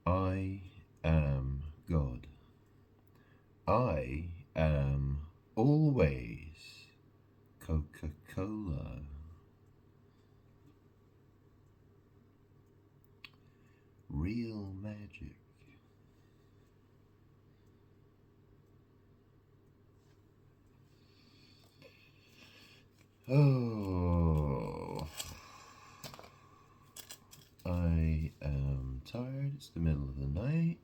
I am God. I am always Coca-Cola. Real magic. Oh, I am tired. It's the middle of the night.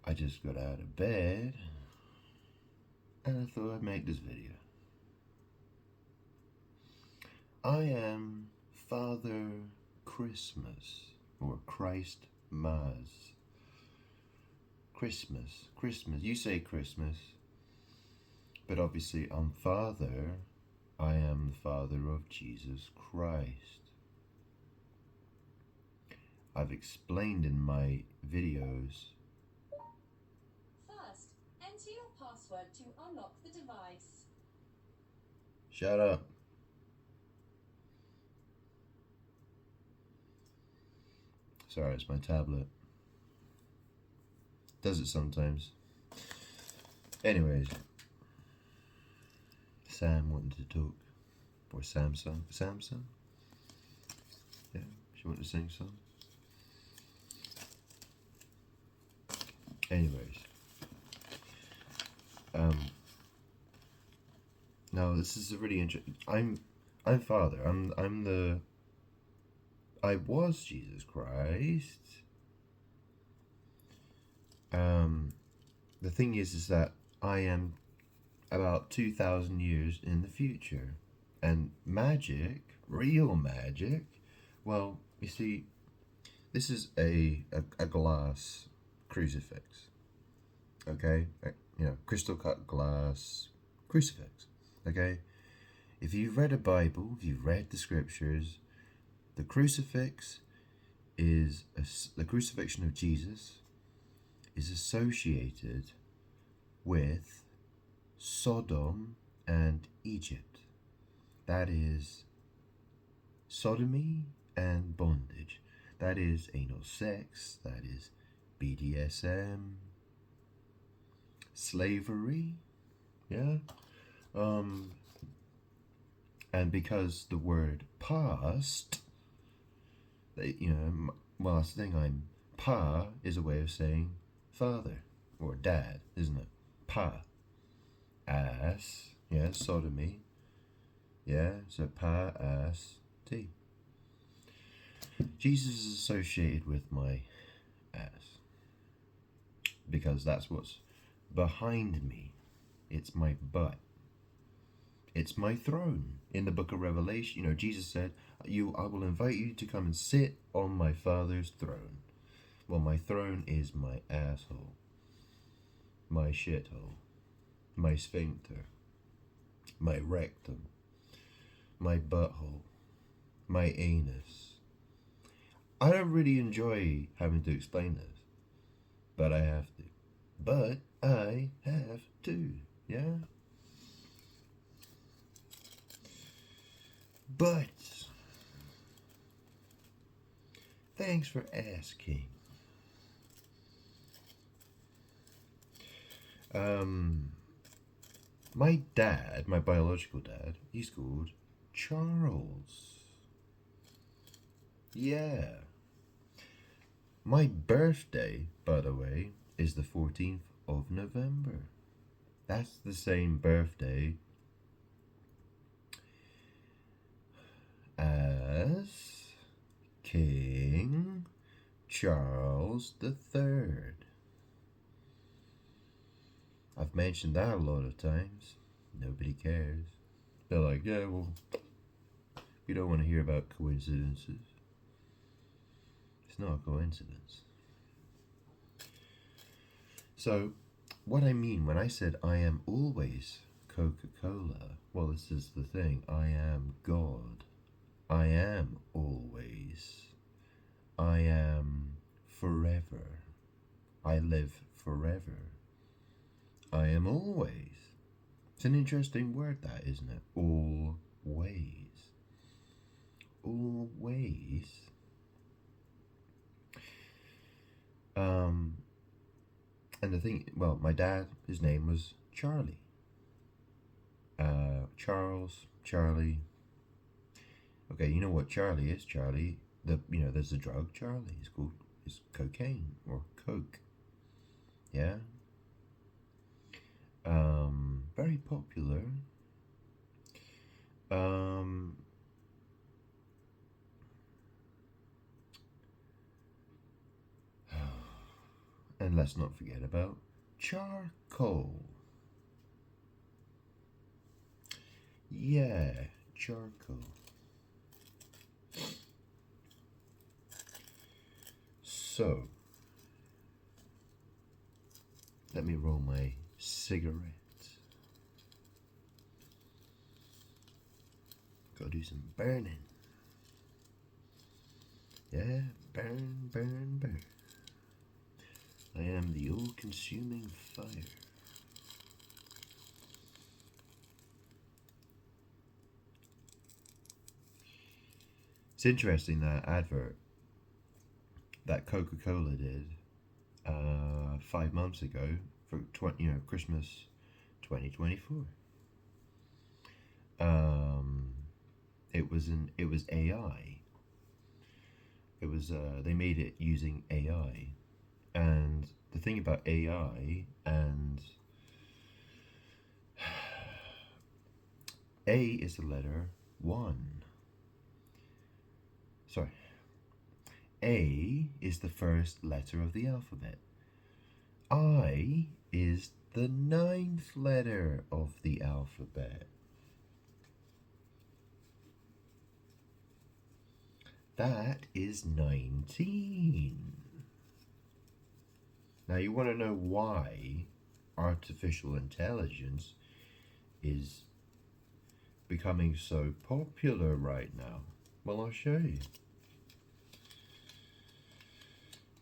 I just got out of bed and I thought I'd make this video. I am Father Christmas, or Christ Maz. Christmas. You say Christmas, but obviously I'm Father. I am the Father of Jesus Christ. I've explained in my videos. First, enter your password to unlock the device. Shut up. Sorry, it's my tablet. Does it sometimes. Anyways, Sam wanted to talk. Or Samsung. Samsung? Yeah, she wanted to sing some. Anyways. No, this is a really interesting. I'm Father. I'm the. I was Jesus Christ. The thing is that I am about 2,000 years in the future, and magic, real magic. Well, you see, this is a glass crucifix. Okay, crystal cut glass crucifix. Okay, if you've read a Bible, if you've read the scriptures, the crucifix is the crucifixion of Jesus is associated with Sodom and Egypt. That is sodomy and bondage. That is anal sex. That is BDSM, slavery. Yeah. And because the word past, well, that's the thing. Pa is a way of saying father or dad, isn't it? Pa. Ass, yeah, sodomy. Yeah, so pa, ass, T. Jesus is associated with my ass because that's what's behind me. It's my butt. It's my throne. In the book of Revelation, Jesus said, I will invite you to come and sit on my Father's throne. Well, my throne is my asshole, my shithole, my sphincter, my rectum, my butthole, my anus. I don't really enjoy having to explain this, but I have to. But I have to, yeah? But, thanks for asking. My dad, my biological dad, he's called Charles. Yeah. My birthday, by the way, is the 14th of November. That's the same birthday as King Charles III. I've mentioned that a lot of times. Nobody cares. They're like, yeah, well, we don't want to hear about coincidences. It's not a coincidence. So, what I mean when I said I am always Coca-Cola, well, this is the thing. I am God. I am always. I am forever. I live forever. I am always. It's an interesting word, that, isn't it? Always. Always. And the thing, well, my dad, his name was Charlie. Charles, Charlie. Okay, you know what Charlie is? Charlie, there's a drug, Charlie. It's cocaine or coke. Yeah. Very popular. Um, and let's not forget about charcoal. Yeah, charcoal. So, let me roll my cigarette. Gotta do some burning. Yeah, burn, burn, burn. I am the all-consuming fire. It's interesting that advert that Coca-Cola did 5 months ago for Christmas 2024. It was AI. It was they made it using AI, and the thing about AI and A is the letter 1. Sorry. A is the first letter of the alphabet. I is the 9th letter of the alphabet. That is 19. Now you want to know why artificial intelligence is becoming so popular right now? Well, I'll show you.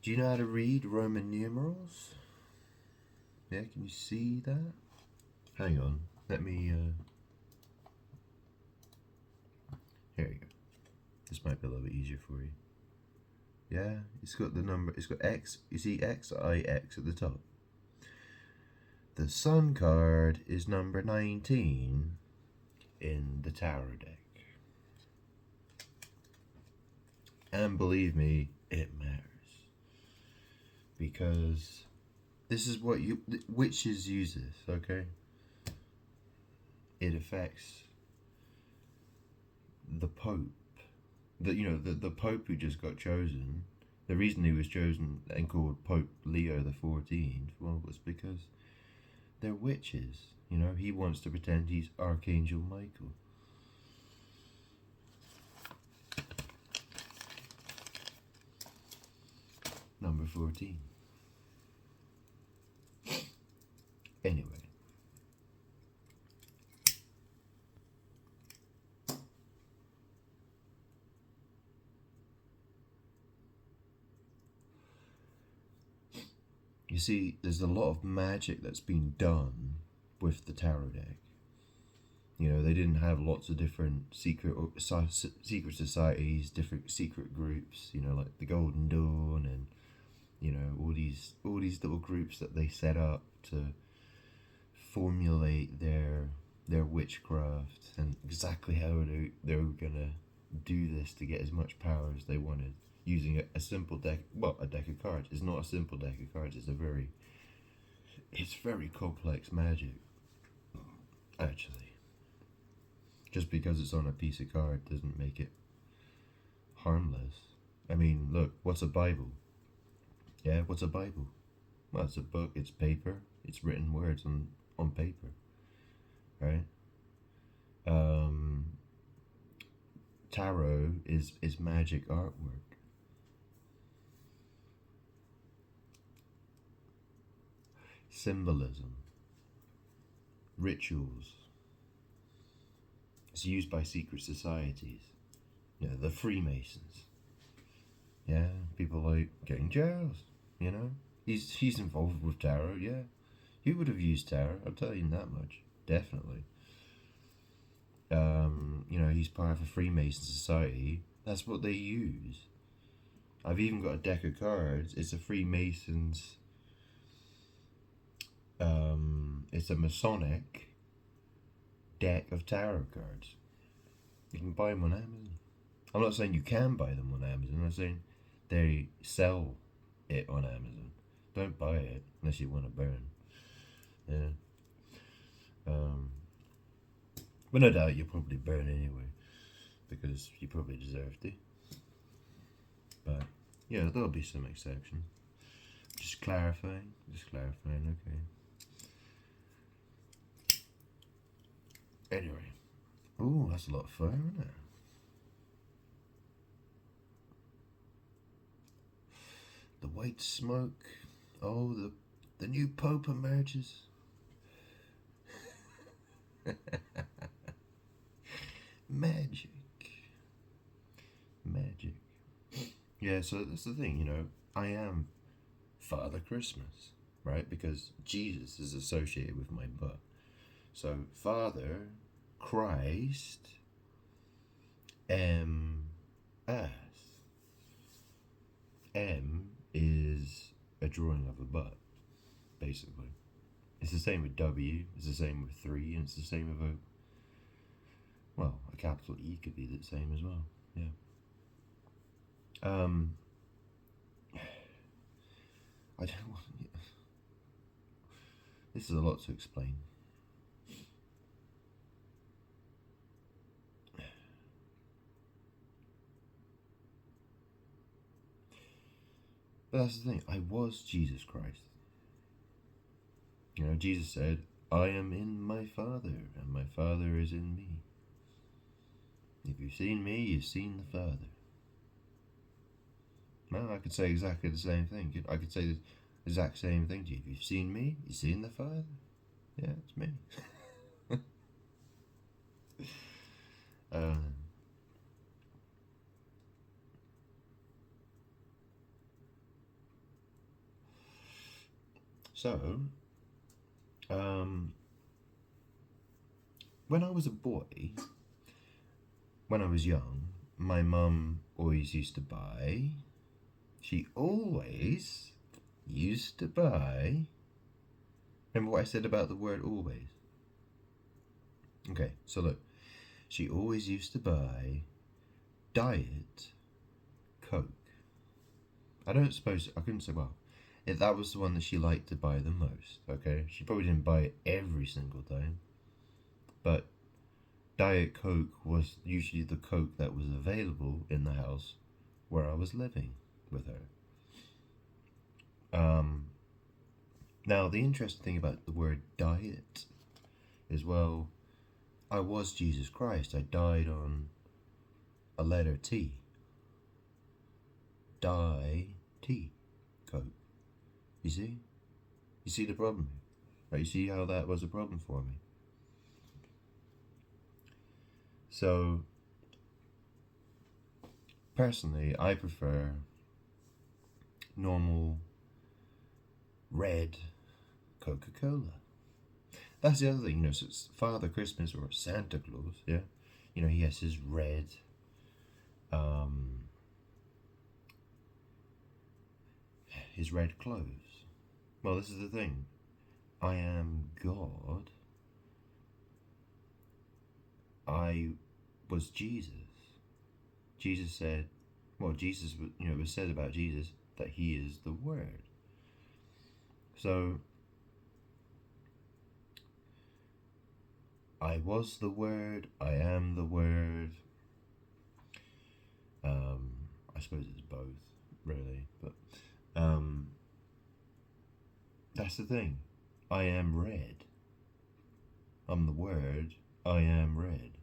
Do you know how to read Roman numerals? Yeah, can you see that? Hang on, let me, here you go. This might be a little bit easier for you. Yeah, it's got the number, it's got X, you see X, I, X at the top. The Sun card is number 19 in the Tarot deck. And believe me, it matters. Because this is what witches use this, okay? It affects the Pope. The Pope who just got chosen. The reason he was chosen and called Pope Leo the 14th, well, was because they're witches. He wants to pretend he's Archangel Michael. Number 14. Anyway. You see, there's a lot of magic that's been done with the tarot deck. They didn't have lots of different secret societies, different secret groups, like the Golden Dawn and, all these little groups that they set up to formulate their witchcraft and exactly how they were gonna do this to get as much power as they wanted using a simple deck. Well, a deck of cards. It's not a simple deck of cards. It's very complex magic. Actually, just because it's on a piece of card doesn't make it harmless. I mean, look, what's a Bible? Yeah, what's a Bible? Well, it's a book. It's paper. It's written words on paper, right? Tarot is magic artwork. Symbolism, rituals. It's used by secret societies. The Freemasons. Yeah, people like getting Giles. He's involved with tarot. Yeah, he would have used tarot. I'll tell you that much. Definitely. He's part of a Freemason society. That's what they use. I've even got a deck of cards. It's a Freemasons It's a Masonic deck of tarot cards. You can buy them on Amazon. I'm not saying you can buy them on Amazon. I'm saying they sell it on Amazon. Don't buy it unless you want to burn. Yeah. But no doubt you'll probably burn anyway, because you probably deserve to. But yeah, there'll be some exceptions. Just clarifying. Okay. Anyway. Ooh, that's a lot of fire, isn't it? The white smoke. Oh, the new Pope emerges. Magic. Yeah, so that's the thing, I am Father Christmas, right? Because Jesus is associated with my butt. So Father Christ M S. M is a drawing of a butt, basically. It's the same with W, it's the same with 3, and it's the same with a capital E could be the same as well. Yeah. I don't want. This is a lot to explain. But that's the thing. I was Jesus Christ. Jesus said, "I am in my Father, and my Father is in me. If you've seen me, you've seen the Father." Well, I could say exactly the same thing. I could say the exact same thing to you. If you've seen me, you've seen the Father. Yeah, it's me. So, when I was a boy, when I was young, my mum always used to buy. She always used to buy. Remember what I said about the word always? Okay, so look. She always used to buy Diet Coke. I couldn't say, well, if that was the one that she liked to buy the most, okay? She probably didn't buy it every single time. But Diet Coke was usually the Coke that was available in the house where I was living with her. Now, the interesting thing about the word diet is, well, I was Jesus Christ. I died on a letter T. T. Coke. You see? You see the problem? Right? You see how that was a problem for me? So, personally, I prefer normal red Coca-Cola. That's the other thing, so it's Father Christmas or Santa Claus, yeah? He has his red, his red clothes. Well, this is the thing. I am God. I was Jesus. Jesus said, it was said about Jesus that he is the Word. So, I was the Word, I am the Word. I suppose it's both, really, but that's the thing. I am red. I'm the Word, I am red.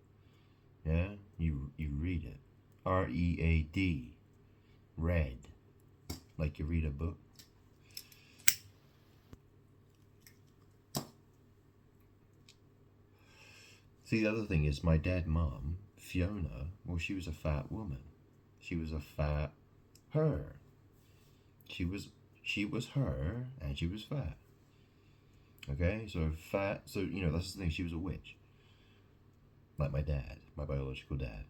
Yeah? You read it. R-E-A-D. Red. Like you read a book. See, the other thing is my dead mom, Fiona, well, she was a fat woman. She was a fat her. She was her, and she was fat. Okay, so fat, so, that's the thing, she was a witch. Like my dad, my biological dad.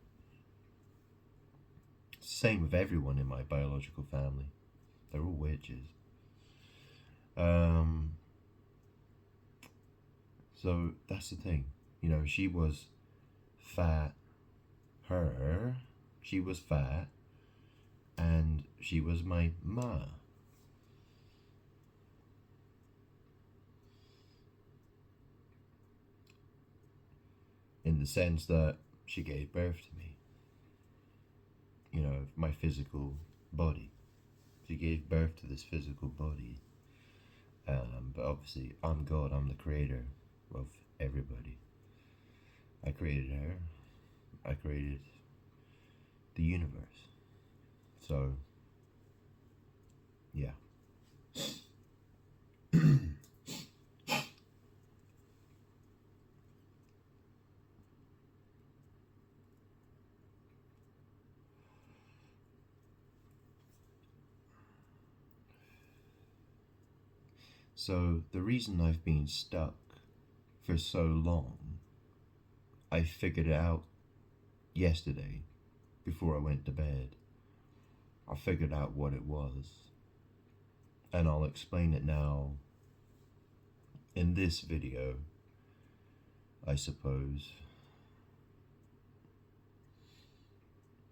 Same with everyone in my biological family. They're all witches. So that's the thing. You know, she was fat. She was fat, and she was my ma. In the sense that she gave birth to me. You know, my physical body. She gave birth to this physical body. But obviously, I'm God, I'm the creator of everybody. I created her, I created the universe. So, yeah. So, the reason I've been stuck for so long, I figured it out yesterday before I went to bed. I figured out what it was, and I'll explain it now in this video, I suppose.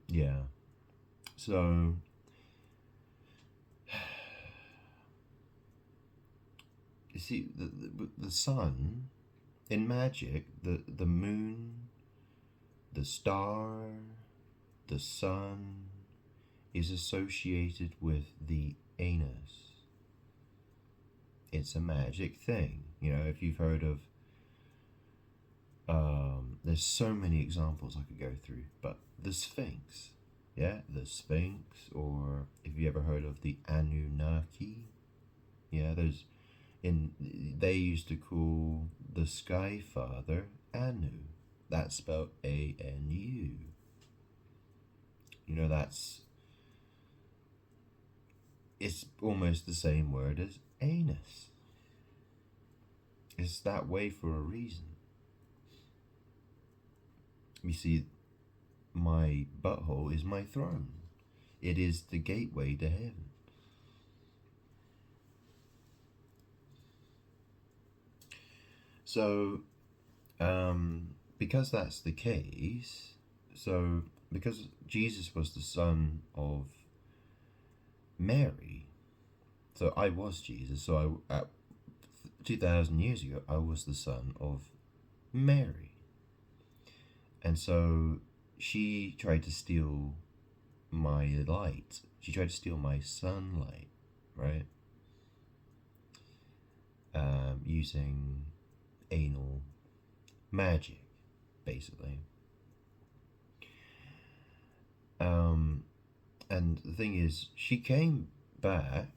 Yeah. So, you see, the sun, in magic, the moon, the star, the sun is associated with the anus. It's a magic thing. You know, if you've heard of, there's so many examples I could go through, but the Sphinx, yeah, the Sphinx, or if you ever heard of the Anunnaki, yeah, they used to call the Sky Father Anu. That's spelled A-N-U. You know, it's almost the same word as anus. It's that way for a reason. You see, my butthole is my throne. It is the gateway to heaven. So, because that's the case, because Jesus was the son of Mary, so I was Jesus, so at 2,000 years ago, I was the son of Mary. And so she tried to steal my light. She tried to steal my sunlight, right? Using anal magic, basically. And the thing is, she came back,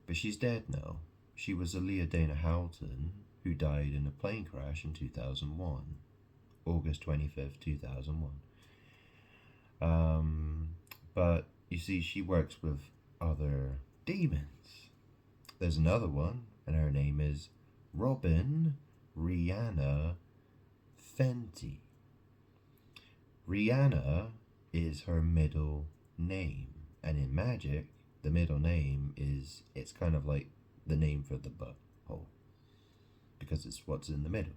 but she's dead now. She was Aaliyah Dana Houghton, who died in a plane crash in 2001, August 25th, 2001. But you see, she works with other demons. There's another one, and her name is Robin Rihanna Fenty. Rihanna is her middle name, and in magic, the middle name it's kind of like the name for the butthole, because it's what's in the middle.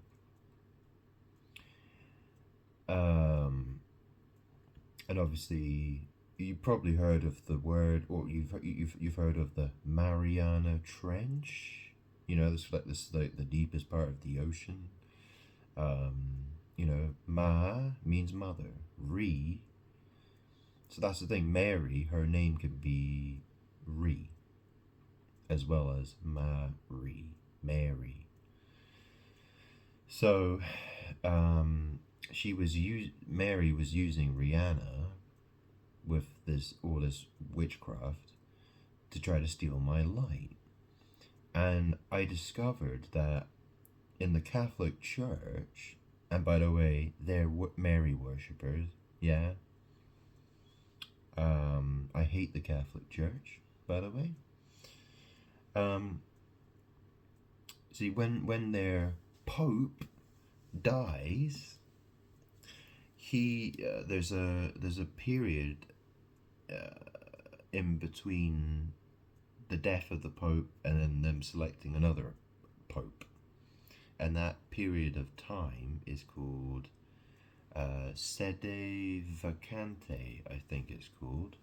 And obviously, you probably heard of the word, or you've heard of the Mariana Trench. You know, this is like the deepest part of the ocean. You know, Ma means mother. Re. So that's the thing. Mary, her name could be Re, as well as Mary. So, Mary was using Rihanna with all this witchcraft to try to steal my light. And I discovered that in the Catholic Church, and by the way, they're Mary worshippers, yeah. I hate the Catholic Church, by the way. See, when their Pope dies, there's a period in between the death of the Pope and then them selecting another Pope. And that period of time is called sede vacante, I think it's called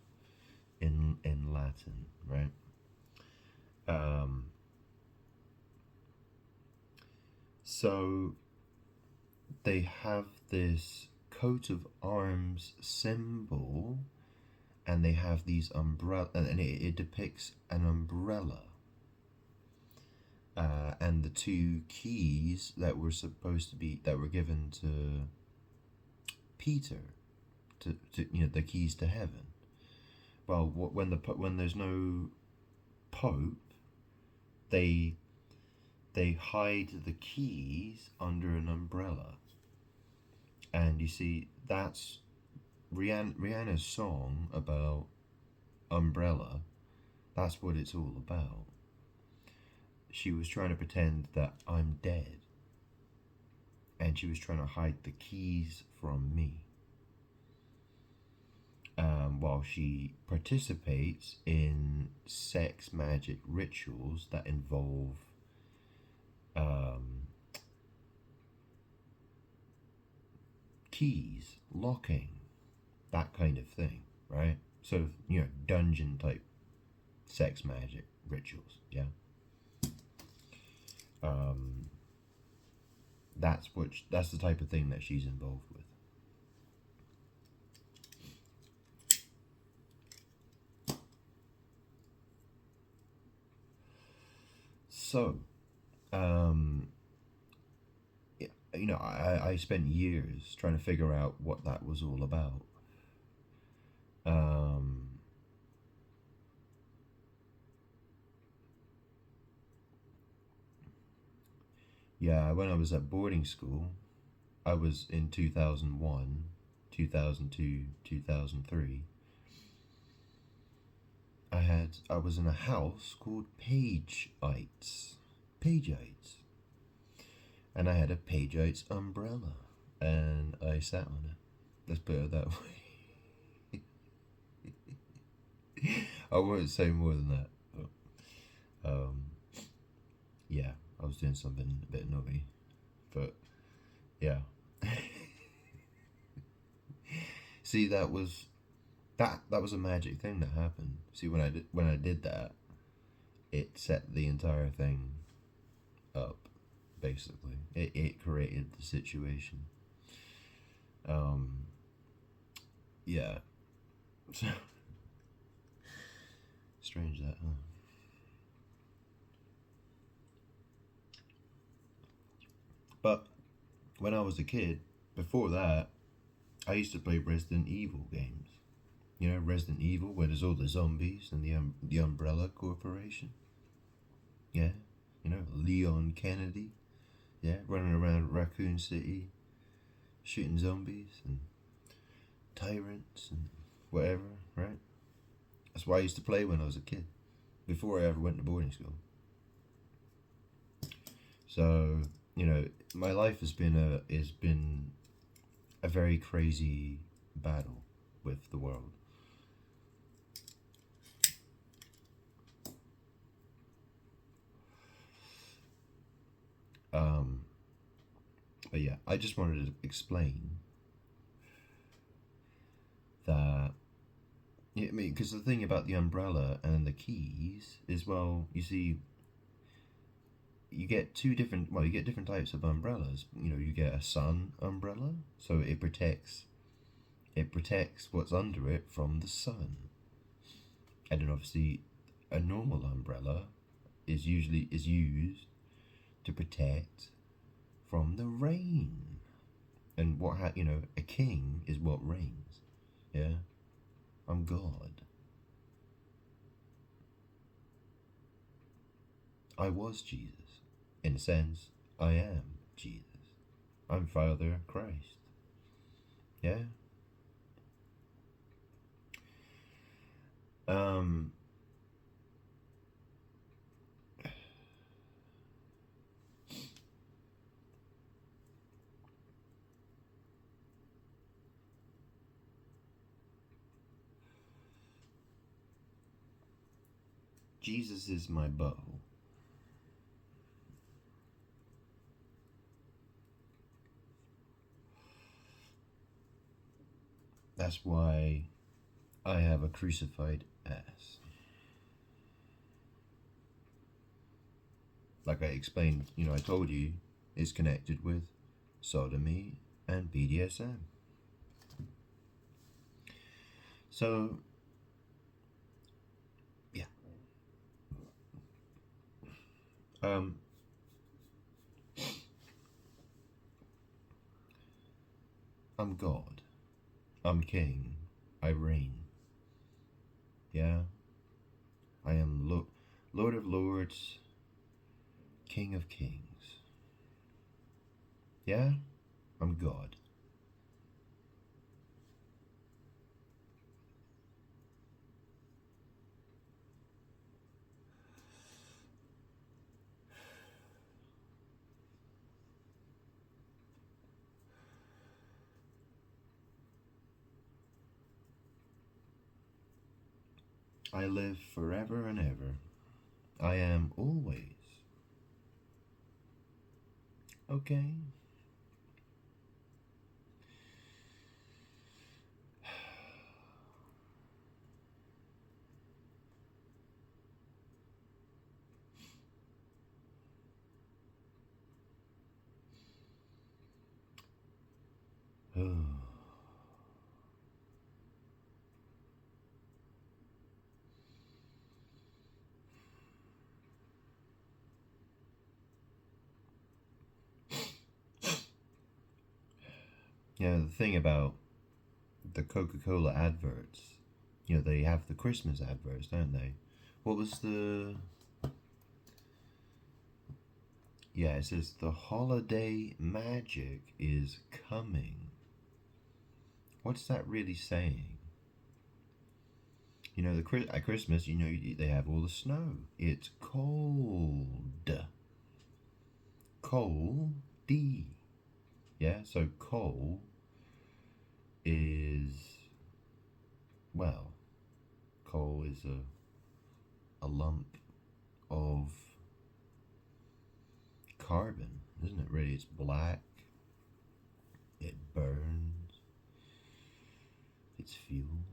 in Latin, right? Um, so they have this coat of arms symbol, and they have these umbrella, and it depicts an umbrella. And the two keys that were supposed to be that were given to Peter, to the keys to heaven. Well, when there's no pope, they hide the keys under an umbrella, and you see that's Rihanna's song about umbrella. That's what it's all about. She was trying to pretend that I'm dead, and she was trying to hide the keys from me. While she participates in sex magic rituals that involve keys, locking, that kind of thing, right? Sort of, dungeon type sex magic rituals, yeah. That's the type of thing that she's involved with. So, I spent years trying to figure out what that was all about. Yeah, when I was at boarding school, I was in 2001, 2002, 2003. I was in a house called Pageites. Pageites. And I had a Pageites umbrella, and I sat on it. Let's put it that way. I won't say more than that. But, yeah, I was doing something a bit naughty, but yeah. See, that was a magic thing that happened. See, when I did that, it set the entire thing up. Basically, it created the situation. Yeah. So strange that, huh? But when I was a kid, before that, I used to play Resident Evil games. Resident Evil, where there's all the zombies and the Umbrella Corporation. Yeah, Leon Kennedy. Yeah, running around Raccoon City, shooting zombies and tyrants and whatever, right? That's what I used to play when I was a kid, before I ever went to boarding school. So, my life has been a very crazy battle with the world. But yeah, I just wanted to explain that. Yeah, I mean, because the thing about the umbrella and the keys is, well, you see, you get different types of umbrellas. You get a sun umbrella, so it protects what's under it from the sun. And then obviously a normal umbrella is used to protect from the rain. And a king is what reigns. Yeah? I'm God. I was Jesus. In a sense, I am Jesus. I'm Father Christ. Yeah? Jesus is my butthole. That's why I have a crucified ass. Like I explained, I told you, it's connected with sodomy and BDSM. So, yeah. I'm God. I'm king. I reign. Yeah. I am Lord of Lords, King of Kings. Yeah? I'm God. I live forever and ever. I am always. Okay? The thing about the Coca-Cola adverts, they have the Christmas adverts, don't they? What was the... Yeah, it says the holiday magic is coming. What's that really saying? At Christmas, they have all the snow. It's cold. Cold. Yeah, so coal is, well, coal is a lump of carbon, isn't it really? It's black, it burns, it's fuel.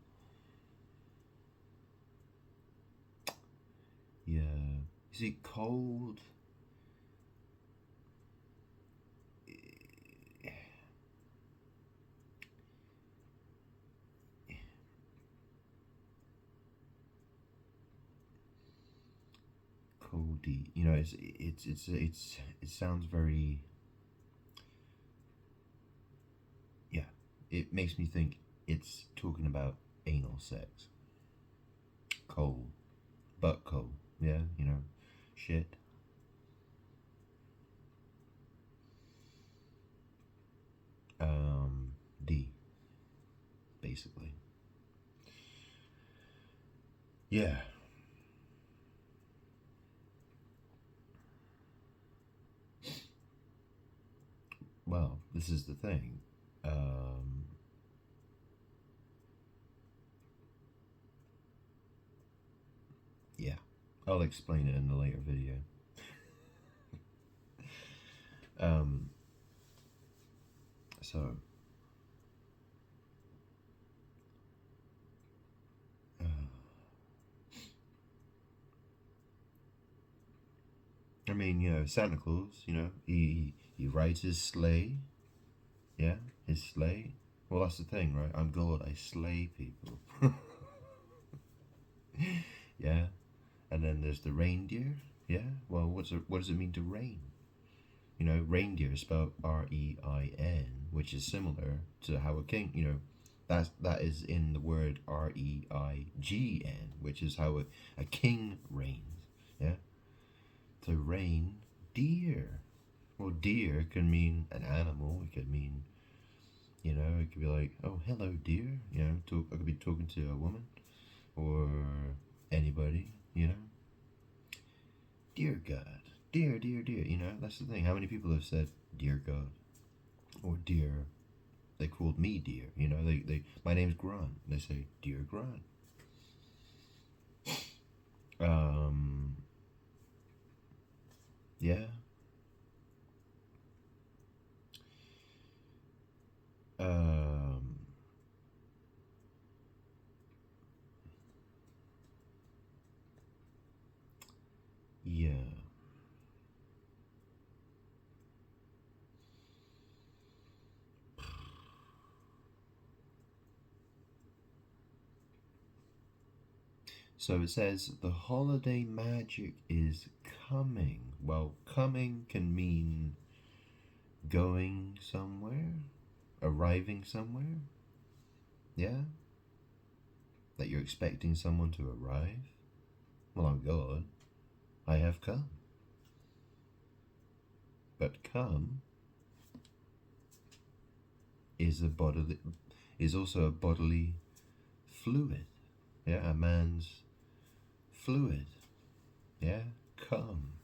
Yeah, you see, cold, coldy, it sounds very, yeah, it makes me think it's talking about anal sex. Coal, butt coal, yeah, shit. D, basically. Yeah. Well, this is the thing. Yeah. I'll explain it in a later video. So, uh, I mean, Santa Claus, he rides his sleigh. Yeah, his sleigh. Well, that's the thing, right? I'm God. I slay people. Yeah. And then there's the reindeer. Yeah. Well, what does it mean to reign? Reindeer is spelled R-E-I-N, which is similar to how a king. That is in the word R-E-I-G-N, which is how a king reigns. Yeah. To reign, deer. Well, deer can mean an animal. It could mean, it could be like, oh, hello, dear. I could be talking to a woman or anybody. Dear God, dear, dear, dear. That's the thing. How many people have said, dear God, or dear? They called me dear. My name's Grant. They say, dear Grant. Yeah. Um, Yeah. So it says the holiday magic is coming. Well, coming can mean going somewhere, arriving somewhere. Yeah? That you're expecting someone to arrive. Well, I'm God. I have come. But come is also a bodily fluid. Yeah, a man's fluid. Yeah, come.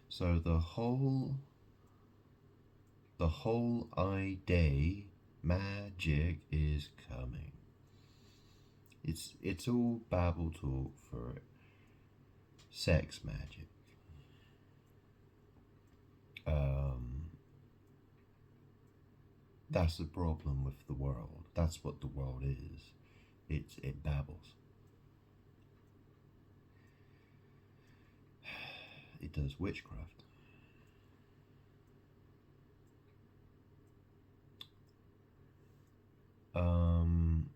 So the whole I day magic is coming. It's all babble talk for sex magic. That's the problem with the world. That's what the world is. It babbles. It does witchcraft. Um,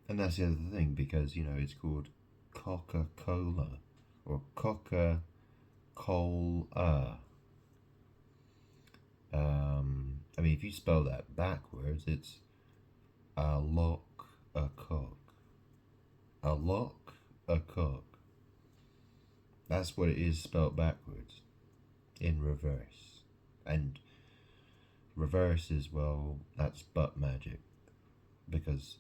and that's the other thing, because it's called Coca-Cola or Coca-Cola. I mean, if you spell that backwards, it's a lock a cock. A lock a cock. That's what it is spelled backwards, in reverse. And reverse is, well, that's butt magic. Because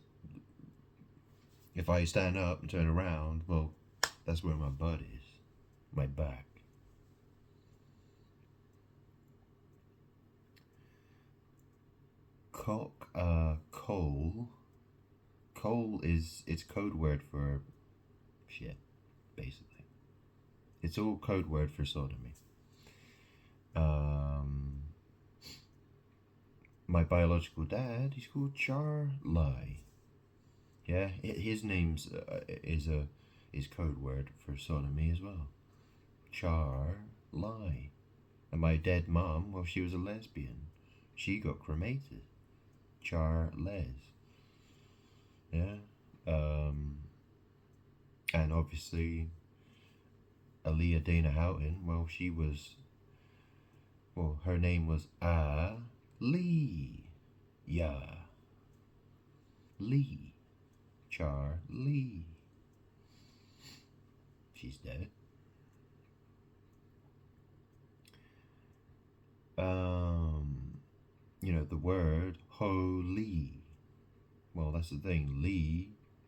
if I stand up and turn around, well, that's where my butt is. My back. Coal. Coal is, it's code word for shit, basically. It's all code word for sodomy. My biological dad, he's called Charlie. Yeah, his name's is code word for sodomy as well. Charlie. And my dead mom, well, she was a lesbian. She got cremated. Charles. Yeah. And obviously, Aaliyah Dana Houghton, well, her name was Lee. Yeah. Lee. Charlie. She's dead. The word holy. Well, that's the thing.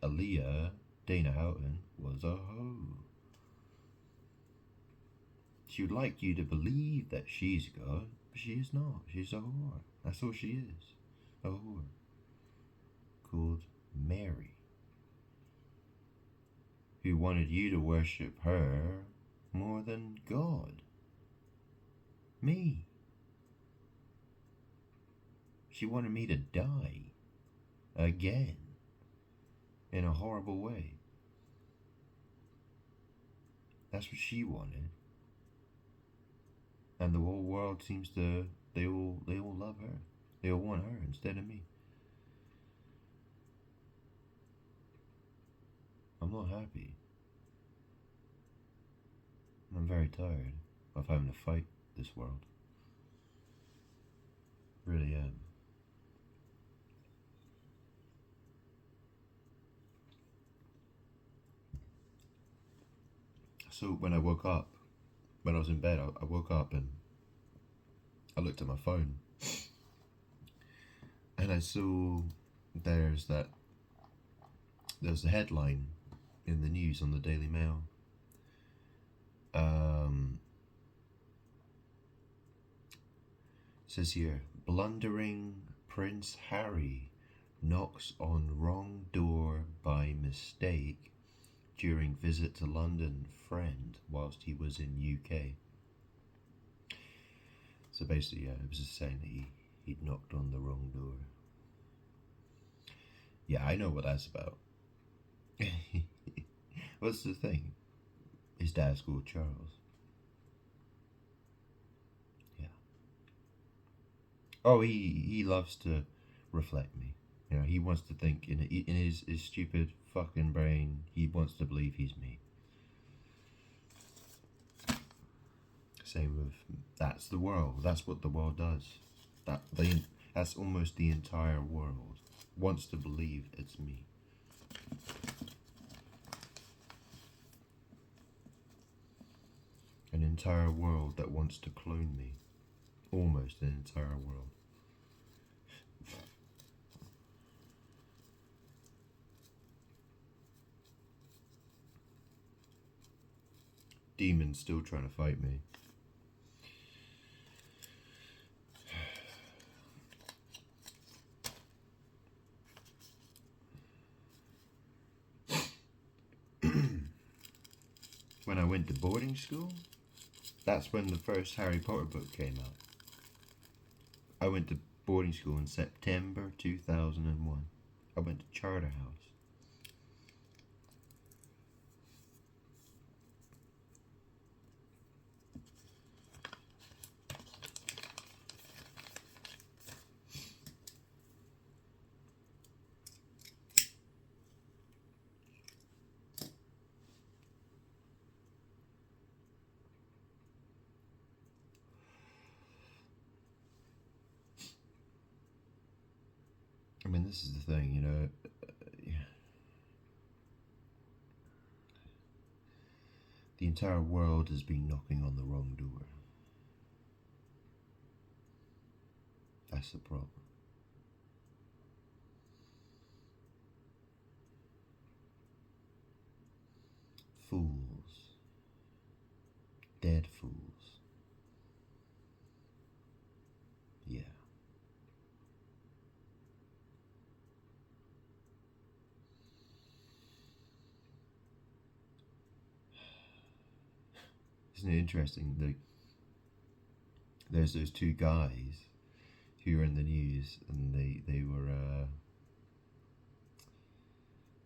Aaliyah Dana Houghton was a hoe. She would like you to believe that she's God, but she is not. She's a whore. That's all she is. A whore. Called Mary. Who wanted you to worship her more than God. Me. She wanted me to die. Again. In a horrible way. That's what she wanted. And the whole world seems to, they all love her. They all want her instead of me. I'm not happy. I'm very tired of having to fight this world. Really am. So when I woke up, when I was in bed, I woke up and I looked at my phone and I saw there's a headline in the news on the Daily Mail. It says here, blundering Prince Harry knocks on wrong door by mistake during visit to London friend whilst he was in UK. So basically, yeah, it was just saying that he'd knocked on the wrong door. Yeah, I know what that's about. What's the thing? His dad's called Charles. Yeah. Oh, he loves to reflect me. You know, he wants to think in his stupid fucking brain. He wants to believe he's me. Same with that's the world. That's what the world does. That's almost the entire world wants to believe it's me. An entire world that wants to clone me. Almost an entire world. Demons still trying to fight me. When I went to boarding school, that's when the first Harry Potter book came out. I went to boarding school in September 2001. I went to Charterhouse. I mean, this is the thing, you know. The entire world has been knocking on the wrong door. That's the problem. Fools. Dead fools. Yeah. Isn't it interesting? There's those two guys who are in the news, and they were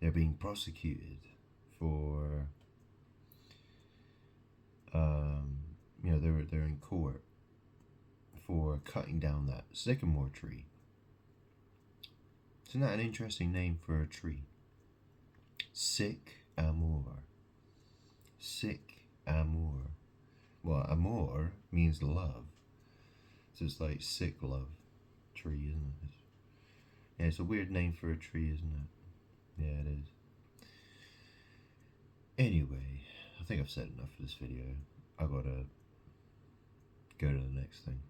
they're being prosecuted for you know, they're in court for cutting down that sycamore tree. Isn't that an interesting name for a tree? Sick Amor. Sick Amor. Well, amor means love. So it's like sick love tree, isn't it? Yeah, it's a weird name for a tree, isn't it? Yeah, it is. Anyway, I think I've said enough for this video. I gotta go to the next thing.